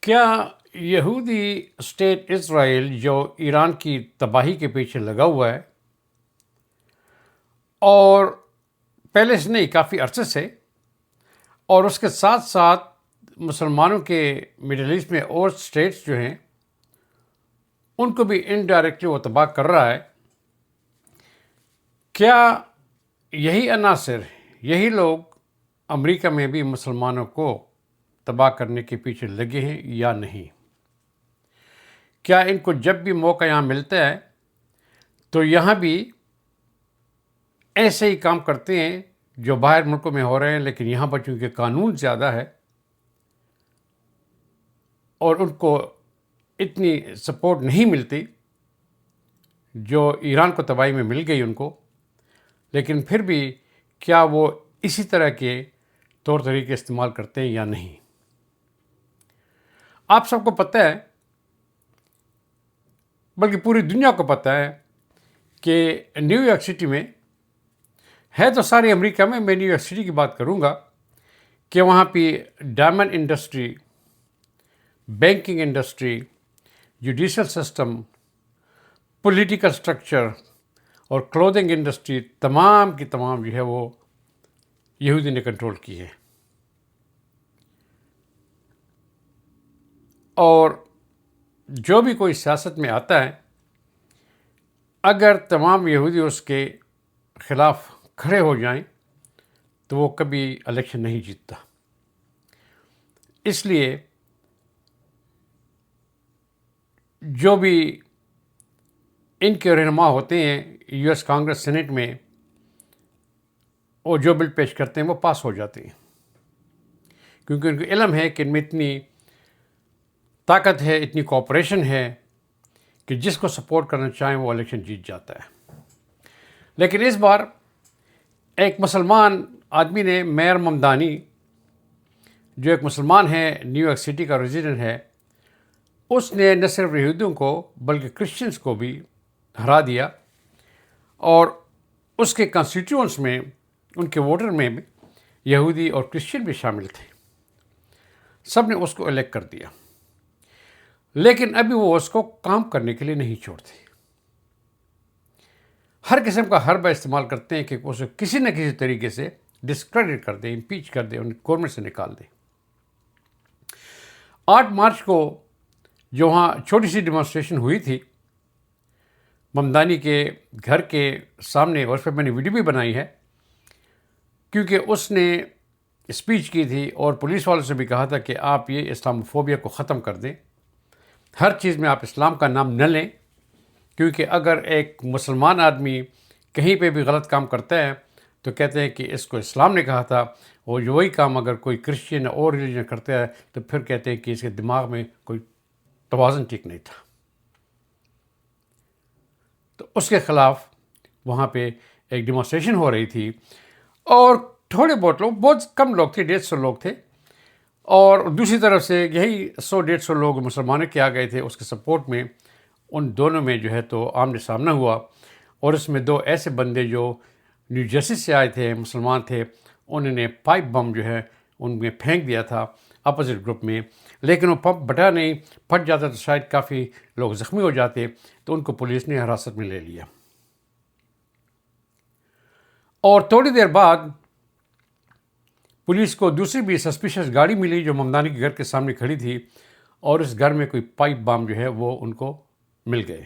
کیا یہودی اسٹیٹ اسرائیل جو ایران کی تباہی کے پیچھے لگا ہوا ہے اور پہلے سے نہیں کافی عرصے سے، اور اس کے ساتھ ساتھ مسلمانوں کے مڈل ایسٹ میں اور اسٹیٹس جو ہیں ان کو بھی انڈائریکٹلی وہ تباہ کر رہا ہے، کیا یہی عناصر، یہی لوگ امریکہ میں بھی مسلمانوں کو تباہ کرنے کے پیچھے لگے ہیں یا نہیں؟ کیا ان کو جب بھی موقع یہاں ملتا ہے تو یہاں بھی ایسے ہی کام کرتے ہیں جو باہر ملکوں میں ہو رہے ہیں، لیکن یہاں پر چونکہ قانون زیادہ ہے اور ان کو اتنی سپورٹ نہیں ملتی جو ایران کو تباہی میں مل گئی ان کو، لیکن پھر بھی کیا وہ اسی طرح کے طور طریقے استعمال کرتے ہیں یا نہیں؟ آپ سب کو پتہ ہے، بلکہ پوری دنیا کو پتہ ہے کہ نیو یارک سٹی میں ہے، تو سارے امریکہ میں نیو یارک سٹی کی بات کروں گا کہ وہاں پہ diamond industry, banking industry, judicial system, political structure اور کلودنگ انڈسٹری تمام کی تمام جو ہے وہ یہودی نے کنٹرول کی ہے. اور جو بھی کوئی سیاست میں آتا ہے، اگر تمام یہودی اس کے خلاف کھڑے ہو جائیں تو وہ کبھی الیکشن نہیں جیتتا. اس لیے جو بھی ان کے رہنما ہوتے ہیں یو ایس کانگریس سینٹ میں، وہ جو بل پیش کرتے ہیں وہ پاس ہو جاتے ہیں، کیونکہ ان کو علم ہے کہ ان میں اتنی طاقت ہے، اتنی کوآپریشن ہے کہ جس کو سپورٹ کرنا چاہیں وہ الیکشن جیت جاتا ہے. لیکن اس بار ایک مسلمان آدمی نے، میئر ممدانی، جو ایک مسلمان ہے، نیو یارک سٹی کا ریزیڈنٹ ہے، اس نے نہ صرف یہودیوں کو بلکہ کرسچنز کو بھی ہرا دیا، اور اس کے کانسٹیٹیوئنٹس میں، ان کے ووٹر میں بھی یہودی اور کرسچن بھی شامل تھے. سب نے اس کو الیکٹ کر دیا، لیکن ابھی وہ اس کو کام کرنے کے لیے نہیں چھوڑتے. ہر قسم کا حربہ استعمال کرتے ہیں کہ اسے کسی نہ کسی طریقے سے ڈسکریڈٹ کر دیں، امپیچ کر دیں، ان گورنمنٹ سے نکال دیں. 8 مارچ کو جو وہاں چھوٹی سی ڈیمانسٹریشن ہوئی تھی ممدانی کے گھر کے سامنے، اور اس پہ میں نے ویڈیو بھی بنائی ہے، کیونکہ اس نے اسپیچ کی تھی اور پولیس والوں سے بھی کہا تھا کہ آپ یہ اسلاموفوبیا کو ختم کر دیں، ہر چیز میں آپ اسلام کا نام نہ لیں، کیونکہ اگر ایک مسلمان آدمی کہیں پہ بھی غلط کام کرتا ہے تو کہتے ہیں کہ اس کو اسلام نے کہا تھا، اور وہی کام اگر کوئی کرسچن اور ریلیجن کرتا ہے تو پھر کہتے ہیں کہ اس کے دماغ میں کوئی توازن ٹھیک نہیں تھا. تو اس کے خلاف وہاں پہ ایک ڈیمانسٹریشن ہو رہی تھی، اور تھوڑے بہت لوگ، بہت کم لوگ تھے، 150 لوگ تھے، اور دوسری طرف سے یہی 100-150 لوگ مسلمانوں کے آ گئے تھے اس کے سپورٹ میں. ان دونوں میں جو ہے تو آمنے سامنا ہوا، اور اس میں 2 ایسے بندے جو نیو جرسی سے آئے تھے، مسلمان تھے، انہوں نے پائپ بم جو ہے ان میں پھینک دیا تھا اپوزٹ گروپ میں، لیکن وہ پمپ بٹا نہیں، پھٹ جاتا تو شاید کافی لوگ زخمی ہو جاتے، تو ان کو پولیس نے حراست میں لے لیا. اور تھوڑی دیر بعد پولیس کو دوسری بھی سسپیشس گاڑی ملی جو ممدانی کے گھر کے سامنے کھڑی تھی، اور اس گھر میں کوئی پائپ بم جو ہے وہ ان کو مل گئے.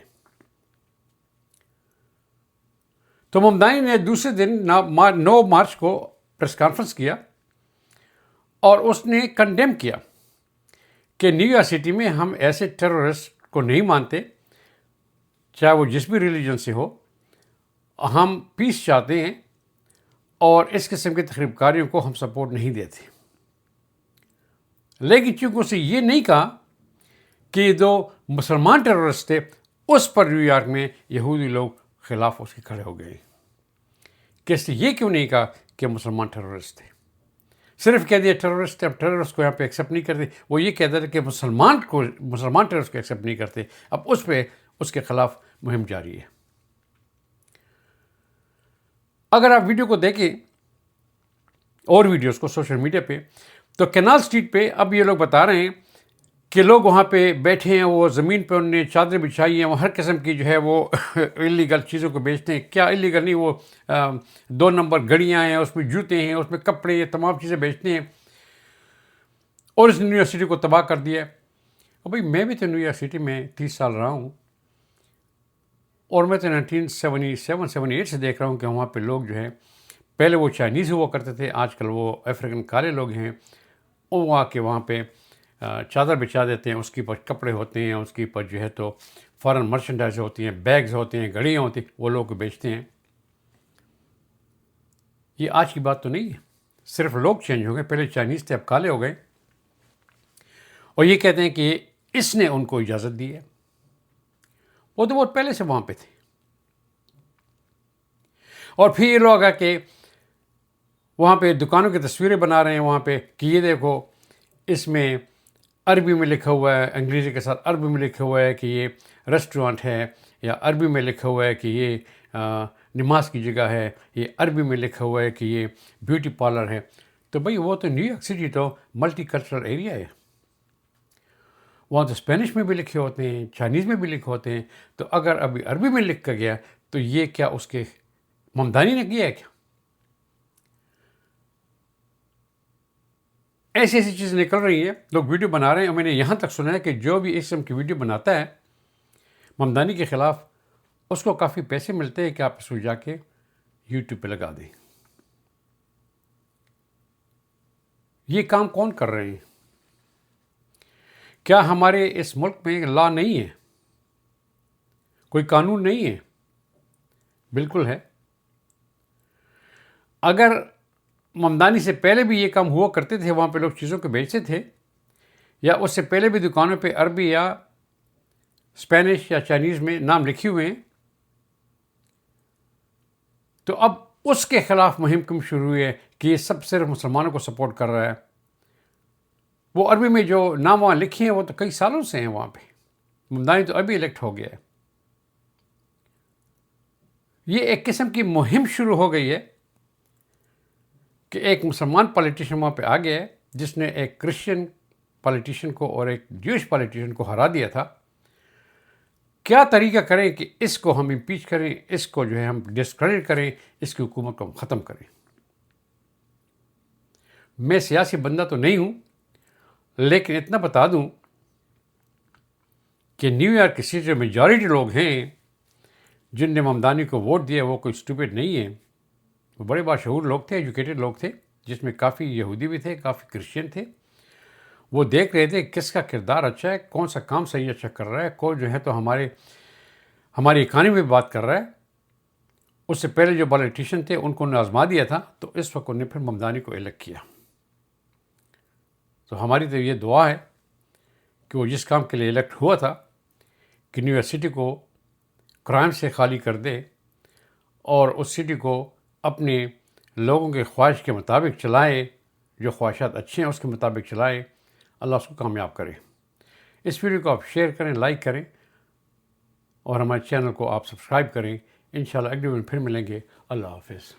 تو ممدانی نے دوسرے دن 9 مارچ کو پریس کانفرنس کیا، اور اس نے کنڈیم کیا کہ نیو یارک سٹی میں ہم ایسے ٹیررسٹ کو نہیں مانتے، چاہے وہ جس بھی ریلیجن سے ہو. ہم پیس چاہتے ہیں، اور اس قسم کی تخریب کاریوں کو ہم سپورٹ نہیں دیتے. لیکن چونکہ اسے یہ نہیں کہا کہ یہ 2 مسلمان ٹیررسٹ تھے، اس پر نیو یارک میں یہودی لوگ خلاف اس کے کھڑے ہو گئے. کہ اس نے یہ کیوں نہیں کہا کہ مسلمان ٹیررسٹ تھے، صرف کہہ دیا ٹیررسٹ. اب ٹیررسٹ کو یہاں پہ ایکسیپٹ نہیں کرتے، وہ یہ کہتے تھے کہ مسلمان ٹیررسٹ کو ایکسیپٹ نہیں کرتے. اب اس پہ اس کے خلاف مہم جاری ہے. اگر آپ ویڈیو کو دیکھیں اور ویڈیوز کو سوشل میڈیا پہ، تو کینال اسٹریٹ پہ اب یہ لوگ بتا رہے ہیں کہ لوگ وہاں پہ بیٹھے ہیں، وہ زمین پہ انہوں نے چادر بچھائی ہیں، وہ ہر قسم کی جو ہے وہ اللیگل چیزوں کو بیچتے ہیں. کیا اللیگل نہیں، وہ 2 نمبر گھڑیاں ہیں، اس میں جوتے ہیں، اس میں کپڑے، یہ تمام چیزیں بیچتے ہیں، اور اس یونیورسٹی کو تباہ کر دیا ہے. اور بھائی میں بھی تو یونیورسٹی میں 30 سال رہا ہوں، اور میں تو 1977-78 سے دیکھ رہا ہوں کہ وہاں پہ لوگ جو ہے، پہلے وہ چائنیز ہوا کرتے تھے، آج کل وہ افریقن کالے لوگ ہیں، وہ آ کے وہاں پہ چادر بچھا دیتے ہیں، اس کے اوپر کپڑے ہوتے ہیں، اس کے اوپر جو ہے تو فارن مرچنڈائز ہوتی ہیں، بیگز ہوتے ہیں، گھڑیاں ہوتی ہیں، وہ لوگ بیچتے ہیں. یہ آج کی بات تو نہیں ہے، صرف لوگ چینج ہو گئے. پہلے چائنیز تھے، اب کالے ہو گئے، اور یہ کہتے ہیں کہ اس نے ان کو اجازت دی ہے. وہ تو بہت پہلے سے وہاں پہ تھے. اور پھر یہ لوگ آ کے وہاں پہ دکانوں کی تصویریں بنا رہے ہیں وہاں پہ کہ یہ دیکھو، اس میں عربی میں لکھا ہوا ہے، انگریزی کے ساتھ عربی میں لکھا ہوا ہے کہ یہ ریسٹورانٹ ہے، یا عربی میں لکھا ہوا ہے کہ یہ نماز کی جگہ ہے، یہ عربی میں لکھا ہوا ہے کہ یہ بیوٹی پارلر ہے. تو بھئی وہ تو نیو یارک سٹی تو ملٹی کلچرل ایریا ہے، وہاں تو اسپینش میں بھی لکھے ہوتے ہیں، چائنیز میں بھی لکھے ہوتے ہیں. تو اگر ابھی عربی میں لکھ کر گیا تو یہ کیا اس کے ممدانی نے کیا ہے کیا؟ ایسی ایسی چیزیں نکل رہی ہیں، لوگ ویڈیو بنا رہے ہیں. اور میں نے یہاں تک سنا ہے کہ جو بھی اس قسم کی ویڈیو بناتا ہے ممدانی کے خلاف، اس کو کافی پیسے ملتے ہیں کہ آپ اس کو جا کے یوٹیوب پہ لگا دیں. یہ کام کون کر رہے ہیں؟ کیا ہمارے اس ملک میں لا نہیں ہے؟ کوئی قانون نہیں ہے؟ بالکل ہے. اگر ممدانی سے پہلے بھی یہ کام ہوا کرتے تھے، وہاں پہ لوگ چیزوں کو بیچتے تھے، یا اس سے پہلے بھی دکانوں پہ عربی یا اسپینش یا چائنیز میں نام لکھے ہوئے ہیں، تو اب اس کے خلاف مہم کم شروع ہوئی ہے کہ یہ سب صرف مسلمانوں کو سپورٹ کر رہا ہے. وہ عربی میں جو نام وہاں لکھے ہیں وہ تو کئی سالوں سے ہیں وہاں پہ. ممدانی تو ابھی الیکٹ ہو گیا ہے. یہ ایک قسم کی مہم شروع ہو گئی ہے کہ ایک مسلمان پالیٹیشین وہاں پہ آ گیا ہے، جس نے ایک کرسچن پالیٹیشین کو اور ایک جوش پالیٹیشین کو ہرا دیا تھا. کیا طریقہ کریں کہ اس کو ہم امپیچ کریں، اس کو جو ہے ہم ڈسکریڈٹ کریں، اس کی حکومت کو ہم ختم کریں. میں سیاسی بندہ تو نہیں ہوں، لیکن اتنا بتا دوں کہ نیو یارک سٹی کے میجارٹی لوگ ہیں جن نے ممدانی کو ووٹ دیا، وہ کوئی اسٹوپڈ نہیں ہے. وہ بڑے باشعور لوگ تھے، ایجوکیٹڈ لوگ تھے، جس میں کافی یہودی بھی تھے، کافی کرسچین تھے. وہ دیکھ رہے تھے کس کا کردار اچھا ہے، کون سا کام صحیح اچھا کر رہا ہے، کوئی جو ہے تو ہماری اکانومی میں بات کر رہا ہے. اس سے پہلے جو پالیٹیشین تھے ان کو انہوں نے آزما دیا تھا، تو اس وقت انہوں نے پھر ممدانی کو الیکٹ کیا. تو ہماری تو یہ دعا ہے کہ وہ جس کام کے لیے الیکٹ ہوا تھا کہ نیو یارک سٹی کو کرائم سے خالی کر دے، اور اس سٹی کو اپنے لوگوں کے خواہش کے مطابق چلائے، جو خواہشات اچھے ہیں اس کے مطابق چلائے. اللہ اس کو کامیاب کرے. اس ویڈیو کو آپ شیئر کریں، لائک کریں، اور ہمارے چینل کو آپ سبسکرائب کریں. انشاءاللہ اگلی ویڈیو میں پھر ملیں گے. اللہ حافظ.